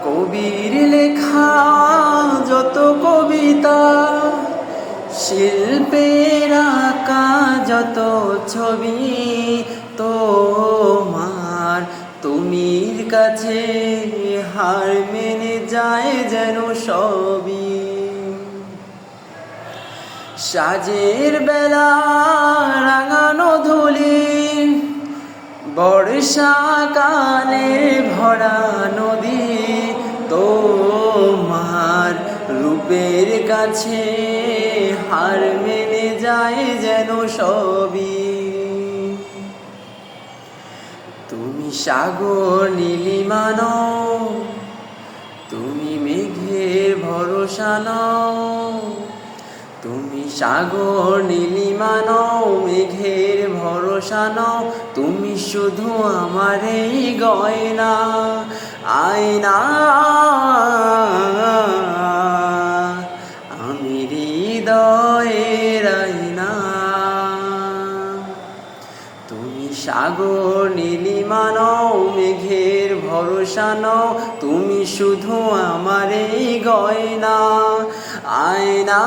কবির লেখা যত কবিতা, শিল্পের আঁকা যত ছবি, তোমার তুমির কাছে হার মেনে যায় যেন সবই। সাজের বেলা রাঙানো ধুলি, বর্ষাকালে ভরা নদী, তোমার রূপের কাছে হার মেনে যায় যেন সবই। তুমি সাগর নীলিমা নও, তুমি মেঘের ভরসা নও, তুমি সাগর নীলিমা নও, মেঘের ভরসা নও, তুমি শুধু আমার এই গয়না, আয়না, আমি হৃদয়ের আয়না। তুমি সাগর নীলিমা নও, মেঘের ভরসা নও, তুমি শুধু আমার এই গয়না, আয়না।